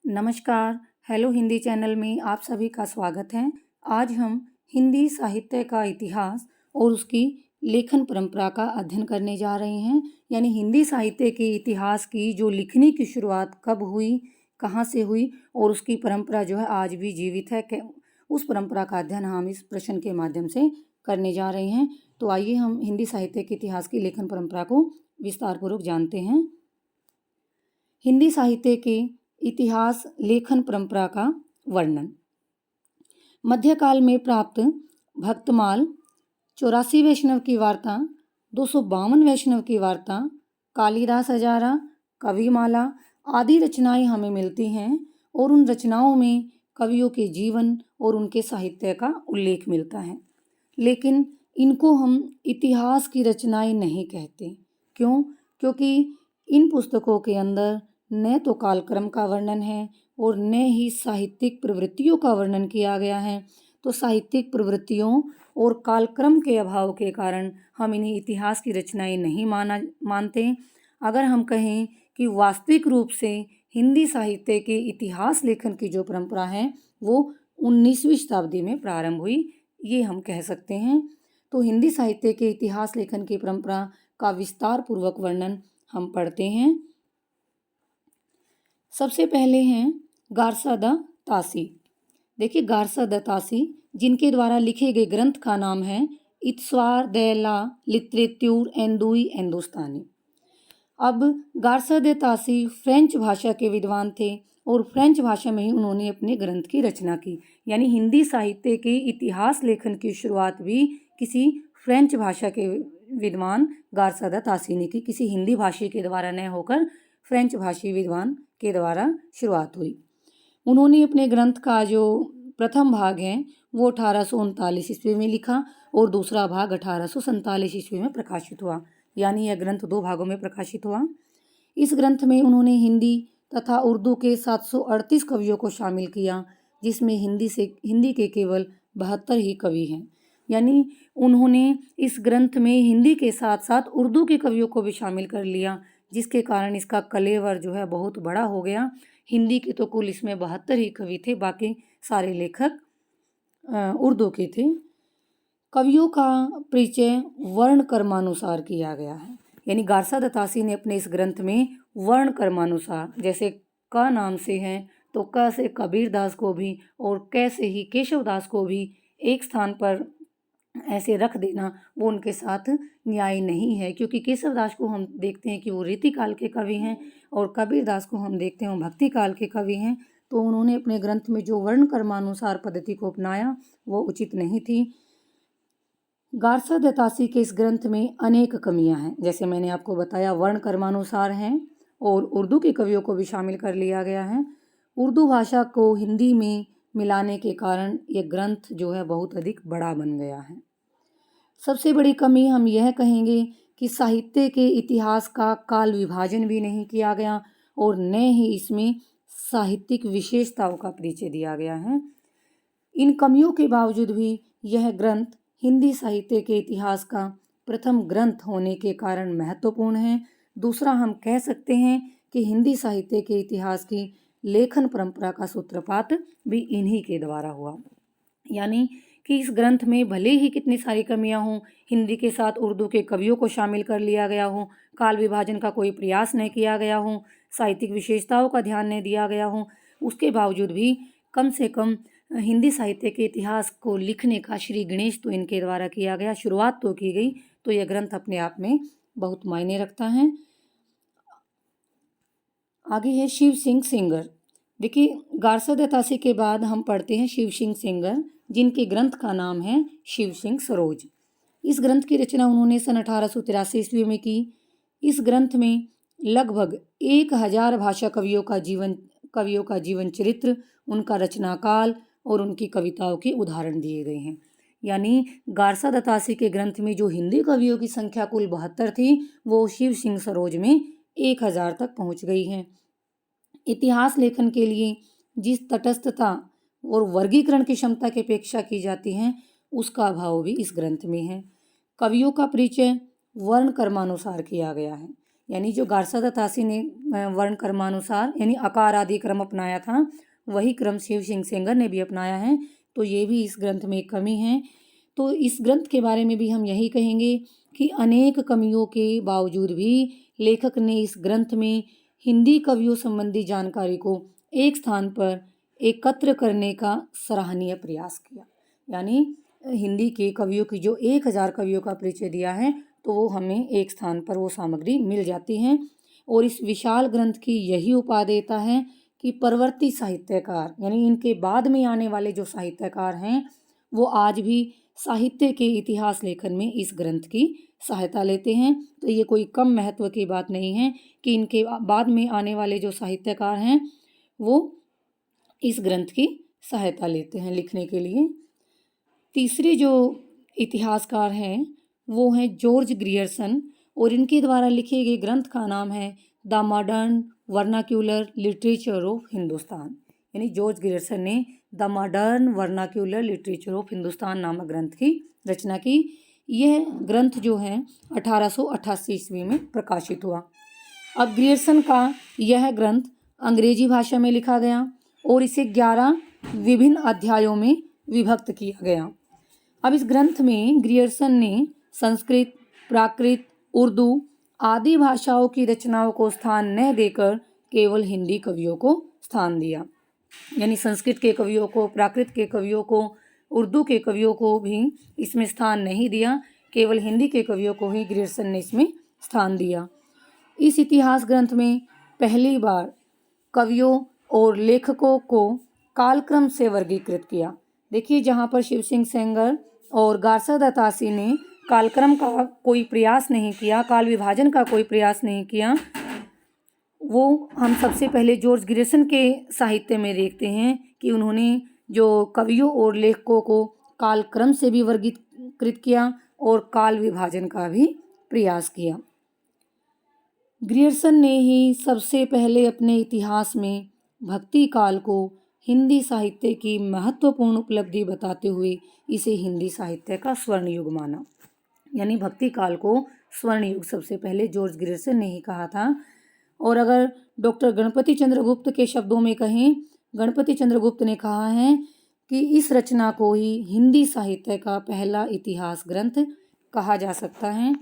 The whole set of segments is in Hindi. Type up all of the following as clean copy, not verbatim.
नमस्कार, हेलो हिंदी चैनल में आप सभी का स्वागत है। आज हम हिंदी साहित्य का इतिहास और उसकी लेखन परंपरा का अध्ययन करने जा रहे हैं। यानी हिंदी साहित्य के इतिहास की जो लिखने की शुरुआत कब हुई, कहाँ से हुई और उसकी परंपरा जो है आज भी जीवित है, उस परंपरा का अध्ययन हम इस प्रश्न के माध्यम से करने जा रहे हैं। तो आइए हम हिंदी साहित्य के इतिहास की लेखन परंपरा को विस्तारपूर्वक जानते हैं। हिंदी साहित्य के इतिहास लेखन परंपरा का वर्णन। मध्यकाल में प्राप्त भक्तमाल, 84 वैष्णव की वार्ता, 252 वैष्णव की वार्ता, कालिदास हजारा, कविमाला आदि रचनाएं हमें मिलती हैं और उन रचनाओं में कवियों के जीवन और उनके साहित्य का उल्लेख मिलता है। लेकिन इनको हम इतिहास की रचनाएं नहीं कहते। क्यों? क्योंकि इन पुस्तकों के अंदर न तो कालक्रम का वर्णन है और न ही साहित्यिक प्रवृत्तियों का वर्णन किया गया है। तो साहित्यिक प्रवृत्तियों और कालक्रम के अभाव के कारण हम इन्हें इतिहास की रचनाएं नहीं मानते। अगर हम कहें कि वास्तविक रूप से हिंदी साहित्य के इतिहास लेखन की जो परंपरा है वो 19वीं शताब्दी में प्रारंभ हुई, ये हम कह सकते हैं। तो हिंदी साहित्य के इतिहास लेखन की परंपरा का विस्तार पूर्वक वर्णन हम पढ़ते हैं। सबसे पहले हैं गारसा द तासी। देखिए, गारसा द तासी जिनके द्वारा लिखे गए ग्रंथ का नाम है इत्सवार दे ला लिटरेट्यूर एंदुई हिंदुस्तानी। अब गारसा द तासी फ्रेंच भाषा के विद्वान थे और फ्रेंच भाषा में ही उन्होंने अपने ग्रंथ की रचना की। यानी हिंदी साहित्य के इतिहास लेखन की शुरुआत भी किसी फ्रेंच भाषा के विद्वान गारसा द तासी ने की, किसी हिंदी भाषी के द्वारा न होकर फ्रेंच भाषी विद्वान के द्वारा शुरुआत हुई। उन्होंने अपने ग्रंथ का जो प्रथम भाग है वो 1839 ईस्वी में लिखा और दूसरा भाग 1847 ईस्वी में प्रकाशित हुआ। यानी यह ग्रंथ 2 भागों में प्रकाशित हुआ। इस ग्रंथ में उन्होंने हिंदी तथा उर्दू के 738 कवियों को शामिल किया, जिसमें हिंदी के केवल 72 ही कवि हैं। यानी उन्होंने इस ग्रंथ में हिंदी के साथ साथ उर्दू के कवियों को भी शामिल कर लिया, जिसके कारण इसका कलेवर जो है बहुत बड़ा हो गया। हिंदी के तो कुल इसमें 72 ही कवि थे, बाकी सारे लेखक उर्दू के थे। कवियों का परिचय वर्ण कर्मानुसार किया गया है। यानी गारसा द तासी ने अपने इस ग्रंथ में वर्ण कर्मानुसार, जैसे क नाम से है तो क से कबीर दास को भी और क से ही केशव दास को भी एक स्थान पर ऐसे रख देना वो उनके साथ न्याय नहीं है। क्योंकि केशव दास को हम देखते हैं कि वो रीति काल के कवि हैं और कबीर दास को हम देखते हैं वो भक्ति काल के कवि हैं। तो उन्होंने अपने ग्रंथ में जो वर्ण कर्मानुसार पद्धति को अपनाया वो उचित नहीं थी। गारसा द तासी के इस ग्रंथ में अनेक कमियां हैं। जैसे मैंने आपको बताया, वर्ण कर्मानुसार हैं और उर्दू के कवियों को भी शामिल कर लिया गया है। उर्दू भाषा को हिंदी में मिलाने के कारण ये ग्रंथ जो है बहुत अधिक बड़ा बन गया है। सबसे बड़ी कमी हम यह कहेंगे कि साहित्य के इतिहास का काल विभाजन भी नहीं किया गया और न ही इसमें साहित्यिक विशेषताओं का परिचय दिया गया है। इन कमियों के बावजूद भी यह ग्रंथ हिंदी साहित्य के इतिहास का प्रथम ग्रंथ होने के कारण महत्वपूर्ण है। दूसरा, हम कह सकते हैं कि हिंदी साहित्य के इतिहास की लेखन परंपरा का सूत्रपात भी इन्हीं के द्वारा हुआ। यानी कि इस ग्रंथ में भले ही कितनी सारी कमियां हों, हिंदी के साथ उर्दू के कवियों को शामिल कर लिया गया हो, काल विभाजन का कोई प्रयास नहीं किया गया हो, साहित्यिक विशेषताओं का ध्यान नहीं दिया गया हो, उसके बावजूद भी कम से कम हिंदी साहित्य के इतिहास को लिखने का श्री गणेश तो इनके द्वारा किया गया, शुरुआत तो की गई। तो यह ग्रंथ अपने आप में बहुत मायने रखता है। आगे है शिव सिंह सेंगर। देखिए, गारसा द तासी के बाद हम पढ़ते हैं शिव सिंह सेंगर, जिनके ग्रंथ का नाम है शिव सिंह सरोज। इस ग्रंथ की रचना उन्होंने सन 1883 ईस्वी में की। इस ग्रंथ में लगभग 1000 भाषा कवियों का जीवन चरित्र, उनका रचना काल और उनकी कविताओं के उदाहरण दिए गए हैं। यानी गारसा द तासी के ग्रंथ में जो हिंदी कवियों की संख्या कुल 72 थी, वो शिव सिंह सरोज में 1000 तक पहुंच गई है। इतिहास लेखन के लिए जिस तटस्थता और वर्गीकरण की क्षमता की अपेक्षा की जाती है, उसका अभाव भी इस ग्रंथ में है। कवियों का परिचय वर्ण कर्मानुसार किया गया है। यानी जो गारसादा तासी ने वर्ण क्रमानुसार यानी आकार आदि क्रम अपनाया था, वही क्रम शिव सिंह सेंगर ने भी अपनाया है। तो ये भी इस ग्रंथ में एक कमी है। तो इस ग्रंथ के बारे में भी हम यही कहेंगे कि अनेक कमियों के बावजूद भी लेखक ने इस ग्रंथ में हिंदी कवियों संबंधी जानकारी को एक स्थान पर एकत्र करने का सराहनीय प्रयास किया। यानी हिंदी के कवियों की जो 1000 कवियों का परिचय दिया है, तो वो हमें एक स्थान पर वो सामग्री मिल जाती है। और इस विशाल ग्रंथ की यही उपादेयता है कि परवर्ती साहित्यकार यानी इनके बाद में आने वाले जो साहित्यकार हैं, वो आज भी साहित्य के इतिहास लेखन में इस ग्रंथ की सहायता लेते हैं। तो ये कोई कम महत्व की बात नहीं है कि इनके बाद में आने वाले जो साहित्यकार हैं, वो इस ग्रंथ की सहायता लेते हैं लिखने के लिए। तीसरे जो इतिहासकार हैं, वो हैं जॉर्ज ग्रियर्सन, और इनके द्वारा लिखे गए ग्रंथ का नाम है the modern vernacular literature of Hindustan. यानी जॉर्ज ग्रियर्सन ने the modern vernacular literature of Hindustan नामक ग्रंथ की रचना की। यह ग्रंथ जो है 1888 ईस्वी में प्रकाशित हुआ। अब ग्रियर्सन का यह ग्रंथ अंग्रेजी भाषा में लिखा गया और इसे 11 विभिन्न अध्यायों में विभक्त किया गया। अब इस ग्रंथ में ग्रियर्सन ने संस्कृत, प्राकृत, उर्दू आदि भाषाओं की रचनाओं को स्थान न देकर केवल हिंदी कवियों को स्थान दिया। यानी संस्कृत के कवियों को, प्राकृत के कवियों को, उर्दू के कवियों को भी इसमें स्थान नहीं दिया, केवल हिंदी के कवियों को ही ग्रियर्सन ने इसमें स्थान दिया। इस इतिहास ग्रंथ में पहली बार कवियों और लेखकों को कालक्रम से वर्गीकृत किया। देखिए, जहाँ पर शिव सिंह सेंगर और गारसादा तासी ने कालक्रम का कोई प्रयास नहीं किया, काल विभाजन का कोई प्रयास नहीं किया, वो हम सबसे पहले जॉर्ज ग्रियर्सन के साहित्य में देखते हैं कि उन्होंने जो कवियों और लेखकों को कालक्रम से भी वर्गीकृत किया और काल विभाजन का भी प्रयास किया। ग्रियर्सन ने ही सबसे पहले अपने इतिहास में भक्ति काल को हिंदी साहित्य की महत्वपूर्ण उपलब्धि बताते हुए इसे हिंदी साहित्य का स्वर्ण युग माना। यानी भक्ति काल को स्वर्ण युग सबसे पहले जॉर्ज ग्रियर्सन ने ही कहा था। और अगर डॉक्टर गणपति चंद्र गुप्त के शब्दों में कहें, गणपति चंद्र गुप्त ने कहा है कि इस रचना को ही हिंदी साहित्य का पहला इतिहास ग्रंथ कहा जा सकता है।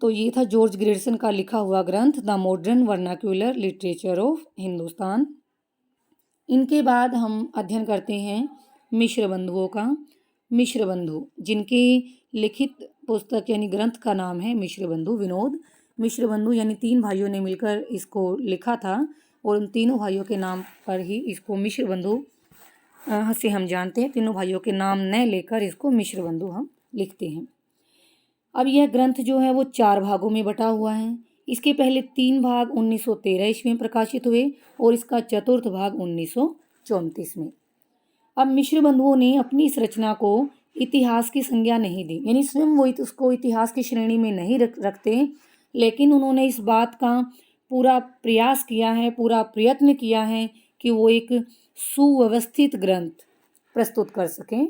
तो ये था जॉर्ज ग्रियर्सन का लिखा हुआ ग्रंथ the modern vernacular literature of Hindustan. इनके बाद हम अध्ययन करते हैं मिश्र बंधुओं का। मिश्र बंधु, जिनकी लिखित पुस्तक यानी ग्रंथ का नाम है मिश्र बंधु विनोद। मिश्र बंधु यानी 3 भाइयों ने मिलकर इसको लिखा था और उन तीनों भाइयों के नाम पर ही इसको मिश्र बंधु से हम जानते हैं। तीनों भाइयों के नाम न लेकर इसको मिश्र बंधु हम लिखते हैं। अब यह ग्रंथ जो है वो 4 भागों में बटा हुआ है। इसके पहले 3 भाग 1913 ईस्वी में प्रकाशित हुए और इसका चतुर्थ भाग 1934 में। अब मिश्र बंधुओं ने अपनी इस रचना को इतिहास की संज्ञा नहीं दी, यानी स्वयं वो उसको इतिहास की श्रेणी में नहीं रखते, लेकिन उन्होंने इस बात का पूरा प्रयास किया है, पूरा प्रयत्न किया है कि वो एक सुव्यवस्थित ग्रंथ प्रस्तुत कर सकें।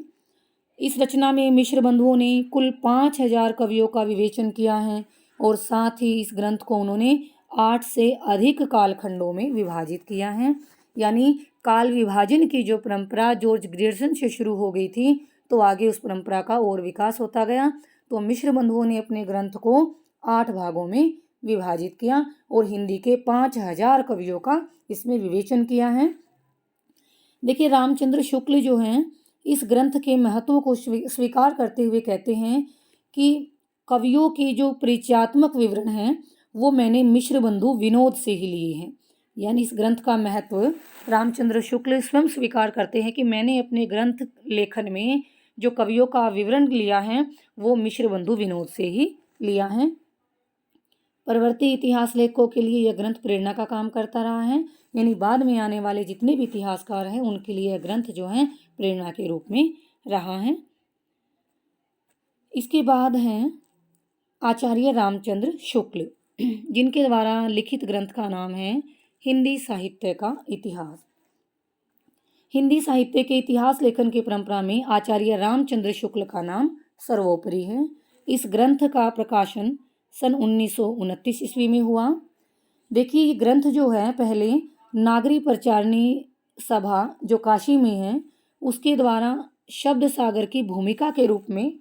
इस रचना में मिश्र बंधुओं ने कुल 5000 कवियों का विवेचन किया है और साथ ही इस ग्रंथ को उन्होंने 8 से अधिक कालखंडों में विभाजित किया है। यानी काल विभाजन की जो परंपरा जॉर्ज ग्रियर्सन से शुरू हो गई थी, तो आगे उस परंपरा का और विकास होता गया। तो मिश्र बंधुओं ने अपने ग्रंथ को 8 भागों में विभाजित किया और हिंदी के 5000 कवियों का इसमें विवेचन किया है। देखिए, रामचंद्र शुक्ल जो हैं इस ग्रंथ के महत्व को स्वीकार करते हुए कहते हैं कि कवियों के जो परिचयात्मक विवरण हैं वो मैंने मिश्र बंधु विनोद से ही लिए हैं। यानी इस ग्रंथ का महत्व रामचंद्र शुक्ल स्वयं स्वीकार करते हैं कि मैंने अपने ग्रंथ लेखन में जो कवियों का विवरण लिया है वो मिश्र बंधु विनोद से ही लिया है। परवर्ती इतिहास लेखकों के लिए यह ग्रंथ प्रेरणा का काम करता रहा है। यानी बाद में आने वाले जितने भी इतिहासकार हैं उनके लिए यह ग्रंथ जो है प्रेरणा के रूप में रहा है। इसके बाद हैं आचार्य रामचंद्र शुक्ल, जिनके द्वारा लिखित ग्रंथ का नाम है हिंदी साहित्य का इतिहास। हिंदी साहित्य के इतिहास लेखन की परंपरा में आचार्य रामचंद्र शुक्ल का नाम सर्वोपरि है। इस ग्रंथ का प्रकाशन सन 1929 ईस्वी में हुआ। देखिए ये ग्रंथ जो है पहले नागरी प्रचारणी सभा जो काशी में है उसके द्वारा शब्द सागर की भूमिका के रूप में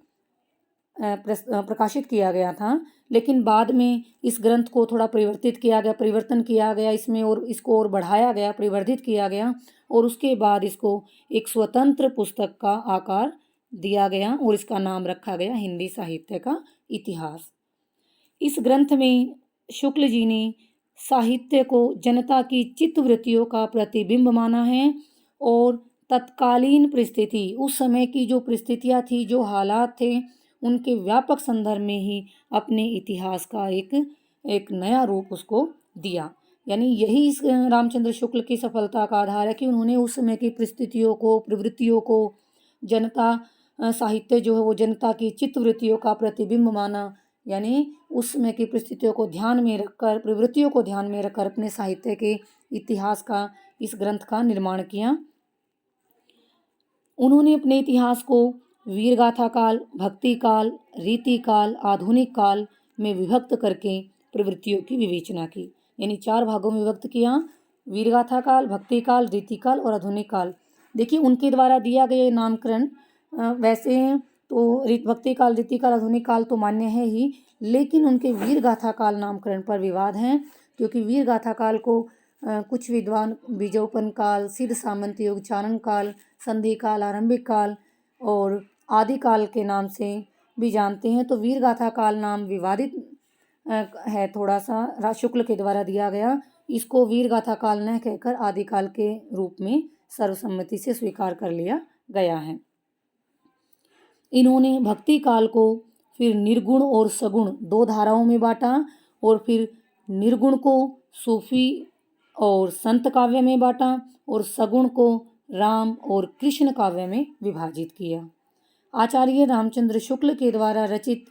प्रकाशित किया गया था, लेकिन बाद में इस ग्रंथ को थोड़ा परिवर्तन किया गया इसमें, और इसको और बढ़ाया गया, परिवर्धित किया गया, और उसके बाद इसको एक स्वतंत्र पुस्तक का आकार दिया गया और इसका नाम रखा गया हिंदी साहित्य का इतिहास। इस ग्रंथ में शुक्ल जी ने साहित्य को जनता की चित्तवृत्तियों का प्रतिबिंब माना है और तत्कालीन परिस्थिति, उस समय की जो परिस्थितियाँ थी, जो हालात थे, उनके व्यापक संदर्भ में ही अपने इतिहास का एक नया रूप उसको दिया। यानी यही इस रामचंद्र शुक्ल की सफलता का आधार है कि उन्होंने उस समय की परिस्थितियों को, प्रवृत्तियों को, जनता साहित्य जो है वो जनता की चित्तवृत्तियों का प्रतिबिंब माना। यानी उस समय की परिस्थितियों को ध्यान में रखकर, प्रवृत्तियों को ध्यान में रखकर अपने साहित्य के इतिहास का, इस ग्रंथ का निर्माण किया। उन्होंने अपने इतिहास को वीर गाथा काल, भक्ति काल, रीति काल, आधुनिक काल में विभक्त करके प्रवृत्तियों की विवेचना की। यानी 4 भागों में विभक्त किया, वीर गाथा काल, भक्ति काल, रीति काल और आधुनिक काल। देखिए उनके द्वारा दिया गया नामकरण वैसे तो भक्ति काल, रीति काल, आधुनिक काल तो मान्य है ही, लेकिन उनके वीर गाथा काल नामकरण पर विवाद है, क्योंकि वीर गाथा काल को कुछ विद्वान बीजोपन काल, सिद्ध सामंत युग, चाणन काल, संधि काल, आरंभिक काल और आदि काल के नाम से भी जानते हैं। तो वीर गाथा काल नाम विवादित है थोड़ा सा, शुक्ल के द्वारा दिया गया। इसको वीर गाथा काल न कहकर आदि काल के रूप में सर्वसम्मति से स्वीकार कर लिया गया है। इन्होंने भक्ति काल को फिर निर्गुण और सगुण 2 धाराओं में बांटा और फिर निर्गुण को सूफी और संत काव्य में बांटा और सगुण को राम और कृष्ण काव्य में विभाजित किया। आचार्य रामचंद्र शुक्ल के द्वारा रचित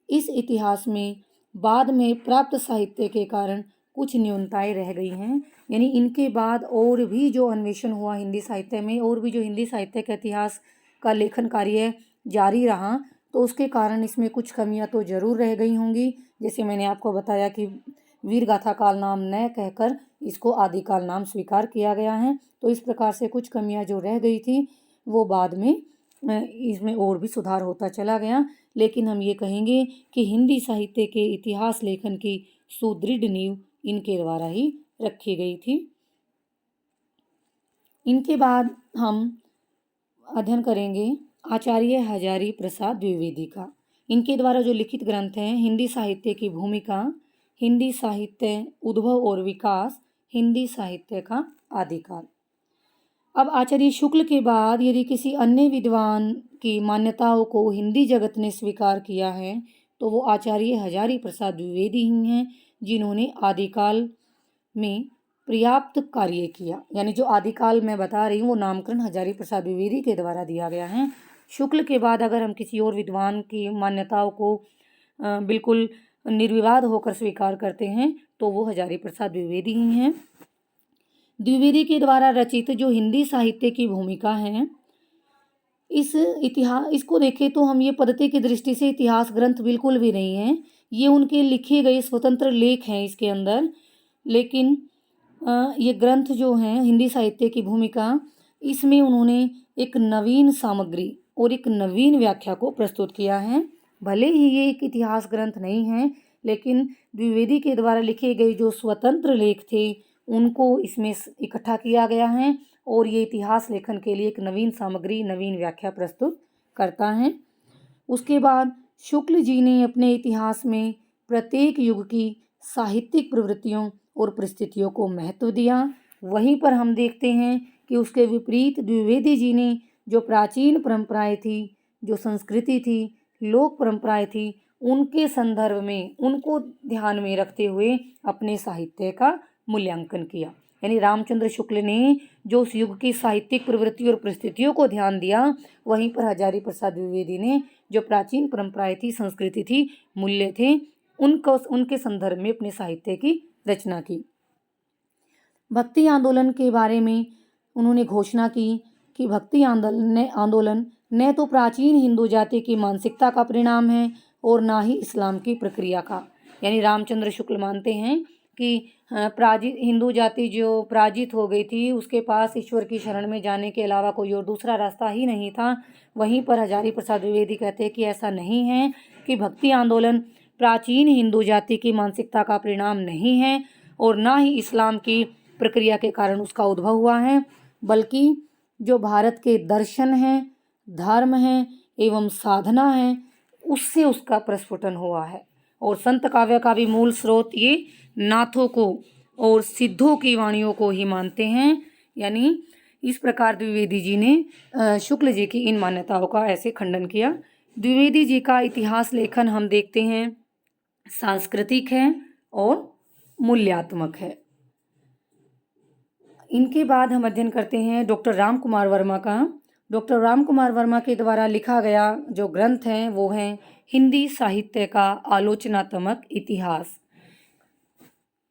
इस इतिहास में बाद में प्राप्त साहित्य के कारण कुछ न्यूनताएं रह गई हैं। यानी इनके बाद और भी जो अन्वेषण हुआ हिंदी साहित्य में, और भी जो हिंदी साहित्य के इतिहास का लेखन कार्य जारी रहा, तो उसके कारण इसमें कुछ कमियां तो जरूर रह गई होंगी। जैसे मैंने आपको बताया कि वीर गाथा काल नाम न कहकर इसको आदिकाल नाम स्वीकार किया गया है। तो इस प्रकार से कुछ कमियां जो रह गई थी वो बाद में इसमें और भी सुधार होता चला गया। लेकिन हम ये कहेंगे कि हिंदी साहित्य के इतिहास लेखन की सुदृढ़ नींव इनके द्वारा ही रखी गई थी। इनके बाद हम अध्ययन करेंगे आचार्य हजारी प्रसाद द्विवेदी का। इनके द्वारा जो लिखित ग्रंथ हैं हिंदी साहित्य की भूमिका, हिंदी साहित्य उद्भव और विकास, हिंदी साहित्य का आदिकाल। अब आचार्य शुक्ल के बाद यदि किसी अन्य विद्वान की मान्यताओं को हिंदी जगत ने स्वीकार किया है तो वो आचार्य हजारी प्रसाद द्विवेदी ही हैं, जिन्होंने आदिकाल में पर्याप्त कार्य किया। यानी जो आदिकाल मैं बता रही हूँ वो नामकरण हजारी प्रसाद द्विवेदी के द्वारा दिया गया है। शुक्ल के बाद अगर हम किसी और विद्वान की मान्यताओं को बिल्कुल निर्विवाद होकर स्वीकार करते हैं तो वो हजारी प्रसाद द्विवेदी ही हैं। द्विवेदी के द्वारा रचित जो हिंदी साहित्य की भूमिका है, इसको देखें तो हम ये पद्धति की दृष्टि से इतिहास ग्रंथ बिल्कुल भी नहीं है, ये उनके लिखे गए स्वतंत्र लेख हैं इसके अंदर। लेकिन ये ग्रंथ जो हैं हिंदी साहित्य की भूमिका, इसमें उन्होंने एक नवीन सामग्री और एक नवीन व्याख्या को प्रस्तुत किया है। भले ही ये एक इतिहास ग्रंथ नहीं है, लेकिन द्विवेदी के द्वारा लिखे गए जो स्वतंत्र लेख थे उनको इसमें इकट्ठा किया गया है और ये इतिहास लेखन के लिए एक नवीन सामग्री, नवीन व्याख्या प्रस्तुत करता है। उसके बाद शुक्ल जी ने अपने इतिहास में प्रत्येक युग की साहित्यिक प्रवृत्तियों और परिस्थितियों को महत्व दिया। वहीं पर हम देखते हैं कि उसके विपरीत द्विवेदी जी ने जो प्राचीन परंपराएं थी, जो संस्कृति थी, लोक परंपराएं थी, उनके संदर्भ में उनको ध्यान में रखते हुए अपने साहित्य का मूल्यांकन किया। यानी रामचंद्र शुक्ल ने जो उस युग की साहित्यिक प्रवृत्ति और परिस्थितियों को ध्यान दिया, वहीं पर हजारी प्रसाद द्विवेदी ने जो प्राचीन परंपराएं थी, संस्कृति थी, मूल्य थे, उनके संदर्भ में अपने साहित्य की रचना की। भक्ति आंदोलन के बारे में उन्होंने घोषणा की कि भक्ति आंदोलन न तो प्राचीन हिंदू जाति की मानसिकता का परिणाम है और ना ही इस्लाम की प्रक्रिया का। यानी रामचंद्र शुक्ल मानते हैं कि प्राजित हिंदू जाति जो पराजित हो गई थी उसके पास ईश्वर की शरण में जाने के अलावा कोई और दूसरा रास्ता ही नहीं था। वहीं पर हजारी प्रसाद द्विवेदी कहते हैं कि ऐसा नहीं है, कि भक्ति आंदोलन प्राचीन हिंदू जाति की मानसिकता का परिणाम नहीं है और ना ही इस्लाम की प्रक्रिया के कारण उसका उद्भव हुआ है, बल्कि जो भारत के दर्शन हैं, धर्म हैं एवं साधना है, उससे उसका प्रस्फुटन हुआ है। और संत काव्य का भी मूल स्रोत ये नाथों को और सिद्धों की वाणियों को ही मानते हैं। यानी इस प्रकार द्विवेदी जी ने शुक्ल जी की इन मान्यताओं का ऐसे खंडन किया। द्विवेदी जी का इतिहास लेखन हम देखते हैं सांस्कृतिक है और मूल्यात्मक है। इनके बाद हम अध्ययन करते हैं डॉक्टर राम कुमार वर्मा का। डॉक्टर राम कुमार वर्मा के द्वारा लिखा गया जो ग्रंथ है वो है हिंदी साहित्य का आलोचनात्मक इतिहास।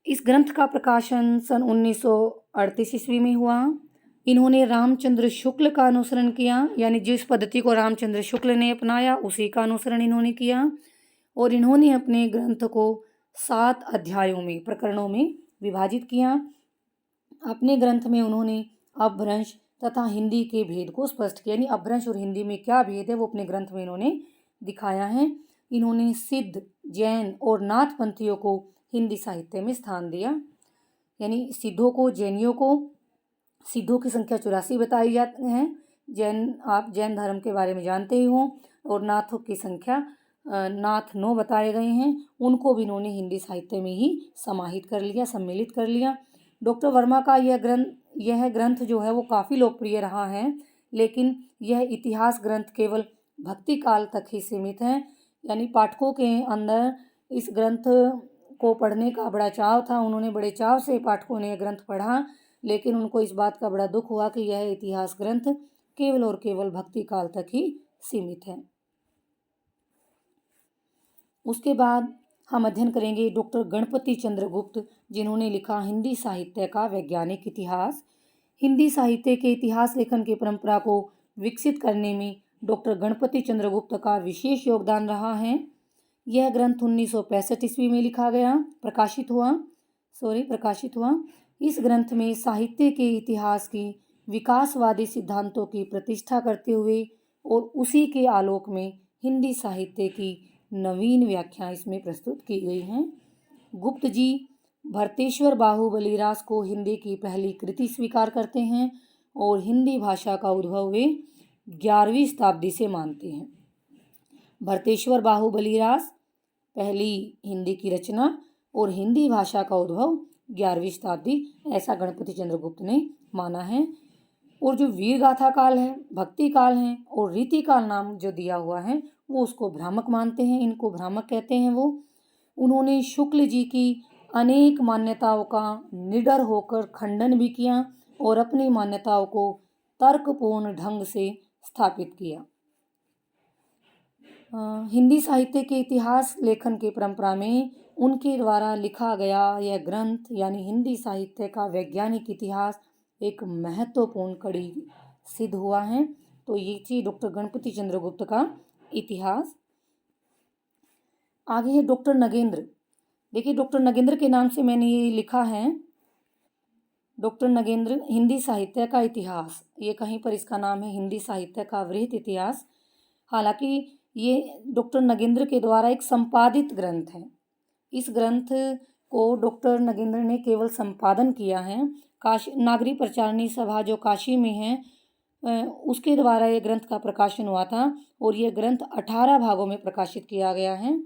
इस ग्रंथ का प्रकाशन सन 1938 ईस्वी में हुआ। इन्होंने रामचंद्र शुक्ल का अनुसरण किया, यानी जिस पद्धति को रामचंद्र शुक्ल ने अपनाया उसी का अनुसरण इन्होंने किया। और इन्होंने अपने ग्रंथ को 7 अध्यायों में, प्रकरणों में विभाजित किया। अपने ग्रंथ में उन्होंने अपभ्रंश तथा हिंदी के भेद को स्पष्ट किया, यानी अपभ्रंश और हिंदी में क्या भेद है वो अपने ग्रंथ में इन्होंने दिखाया है। इन्होंने सिद्ध, जैन और नाथ पंथियों को हिंदी साहित्य में स्थान दिया। यानी सिद्धों को, जैनियों को, सिद्धों की संख्या 84 बताई जाती है। आप जैन धर्म के बारे में जानते ही हो। और नाथों की संख्या नाथ 9 बताए गए हैं। उनको भी इन्होंने हिंदी साहित्य में ही समाहित कर लिया, सम्मिलित कर लिया। डॉक्टर वर्मा का यह ग्रंथ जो है वो काफ़ी लोकप्रिय रहा है, लेकिन यह इतिहास ग्रंथ केवल भक्ति काल तक ही सीमित है। यानी पाठकों के अंदर इस ग्रंथ को पढ़ने का बड़ा चाव था। उन्होंने बड़े चाव से पाठकों ने यह ग्रंथ पढ़ा, लेकिन उनको इस बात का बड़ा दुख हुआ कि यह इतिहास ग्रंथ केवल और केवल भक्ति काल तक ही सीमित है। उसके बाद हम अध्ययन करेंगे डॉक्टर गणपति चंद्र गुप्त, जिन्होंने लिखा हिंदी साहित्य का वैज्ञानिक इतिहास। हिंदी साहित्य के इतिहास लेखन की परंपरा को विकसित करने में डॉक्टर गणपति चंद्र गुप्त का विशेष योगदान रहा है। यह ग्रंथ 1965 ईस्वी में प्रकाशित हुआ। इस ग्रंथ में साहित्य के इतिहास की विकासवादी सिद्धांतों की प्रतिष्ठा करते हुए और उसी के आलोक में हिंदी साहित्य की नवीन व्याख्या इसमें प्रस्तुत की गई हैं। गुप्त जी भरतेश्वर बाहुबलीरास को हिंदी की पहली कृति स्वीकार करते हैं और हिंदी भाषा का उद्भव वे 11वीं शताब्दी से मानते हैं। भरतेश्वर बाहुबलीरास पहली हिंदी की रचना और हिंदी भाषा का उद्भव 11वीं शताब्दी, ऐसा गणपति चंद्र गुप्त ने माना है। और जो वीर गाथा काल है, भक्ति काल है और रीति काल नाम जो दिया हुआ है वो उसको भ्रामक मानते हैं, इनको भ्रामक कहते हैं वो। उन्होंने शुक्ल जी की अनेक मान्यताओं का निडर होकर खंडन भी किया और अपनी मान्यताओं को तर्कपूर्ण ढंग से स्थापित किया। हिंदी साहित्य के इतिहास लेखन की परंपरा में उनके द्वारा लिखा गया यह ग्रंथ यानी हिंदी साहित्य का वैज्ञानिक इतिहास एक महत्वपूर्ण कड़ी सिद्ध हुआ है। तो ये थी डॉक्टर गणपति चंद्र गुप्त का इतिहास। आगे है डॉक्टर नगेंद्र। देखिए, डॉक्टर नगेंद्र के नाम से मैंने ये लिखा है डॉक्टर नगेंद्र हिंदी साहित्य का इतिहास। ये कहीं पर इसका नाम है हिंदी साहित्य का वृहत इतिहास। हालांकि ये डॉक्टर नगेंद्र के द्वारा एक संपादित ग्रंथ है। इस ग्रंथ को डॉक्टर नगेंद्र ने केवल संपादन किया है। काशी नागरी प्रचारणी सभा जो काशी में है उसके द्वारा ये ग्रंथ का प्रकाशन हुआ था और ये ग्रंथ 18 भागों में प्रकाशित किया गया है।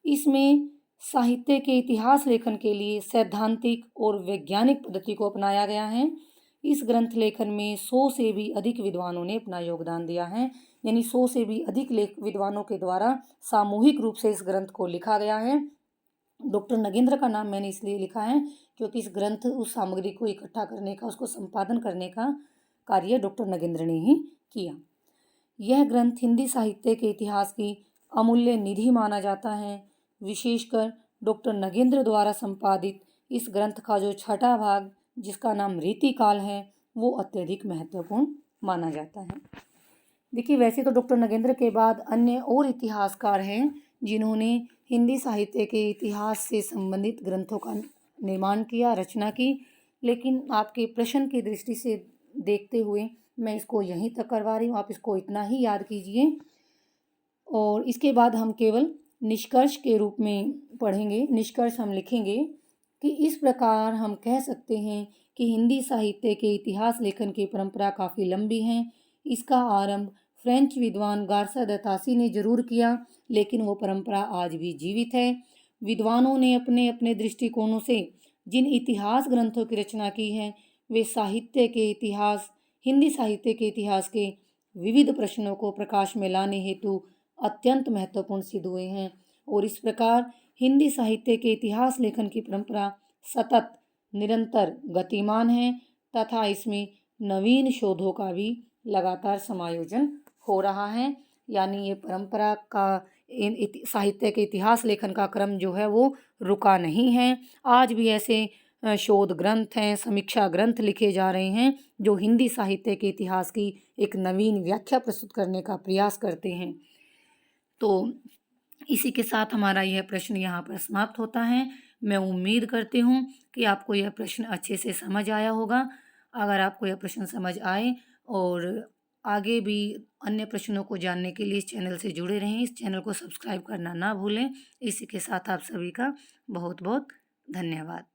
इसमें साहित्य के इतिहास लेखन के लिए सैद्धांतिक और वैज्ञानिक पद्धति को अपनाया गया है। इस ग्रंथ लेखन में 100 से भी अधिक विद्वानों ने अपना योगदान दिया है, यानी 100 से भी अधिक विद्वानों के द्वारा सामूहिक रूप से इस ग्रंथ को लिखा गया है। डॉक्टर नगेंद्र का नाम मैंने इसलिए लिखा है क्योंकि इस ग्रंथ उस सामग्री को इकट्ठा करने का, उसको संपादन करने का कार्य डॉक्टर नगेंद्र ने ही किया। यह ग्रंथ हिंदी साहित्य के इतिहास की अमूल्य निधि माना जाता है। विशेषकर डॉक्टर नगेंद्र द्वारा संपादित इस ग्रंथ का जो 6ठा भाग जिसका नाम रीति काल है वो अत्यधिक महत्वपूर्ण माना जाता है। देखिए, वैसे तो डॉक्टर नगेंद्र के बाद अन्य और इतिहासकार हैं जिन्होंने हिंदी साहित्य के इतिहास से संबंधित ग्रंथों का निर्माण किया, रचना की। लेकिन आपके प्रश्न की दृष्टि से देखते हुए मैं इसको यहीं तक करवा रही हूँ, आप इसको इतना ही याद कीजिए। और इसके बाद हम केवल निष्कर्ष के रूप में पढ़ेंगे। निष्कर्ष हम लिखेंगे कि इस प्रकार हम कह सकते हैं कि हिंदी साहित्य के इतिहास लेखन की परंपरा काफ़ी लंबी है। इसका आरंभ फ्रेंच विद्वान गार्सा द तासी ने जरूर किया, लेकिन वो परंपरा आज भी जीवित है। विद्वानों ने अपने अपने दृष्टिकोणों से जिन इतिहास ग्रंथों की रचना की है, वे हिंदी साहित्य के इतिहास के विविध प्रश्नों को प्रकाश में लाने हेतु अत्यंत महत्वपूर्ण सिद्ध हुए हैं। और इस प्रकार हिंदी साहित्य के इतिहास लेखन की परंपरा सतत निरंतर गतिमान है तथा इसमें नवीन शोधों का भी लगातार समायोजन हो रहा है। यानी ये परंपरा का साहित्य के इतिहास लेखन का क्रम जो है वो रुका नहीं है। आज भी ऐसे शोध ग्रंथ हैं, समीक्षा ग्रंथ लिखे जा रहे हैं जो हिंदी साहित्य के इतिहास की एक नवीन व्याख्या प्रस्तुत करने का प्रयास करते हैं। तो इसी के साथ हमारा यह प्रश्न यहाँ पर समाप्त होता है। मैं उम्मीद करती हूँ कि आपको यह प्रश्न अच्छे से समझ आया होगा। अगर आपको यह प्रश्न समझ आए और आगे भी अन्य प्रश्नों को जानने के लिए इस चैनल से जुड़े रहें, इस चैनल को सब्सक्राइब करना ना भूलें। इसी के साथ आप सभी का बहुत बहुत धन्यवाद।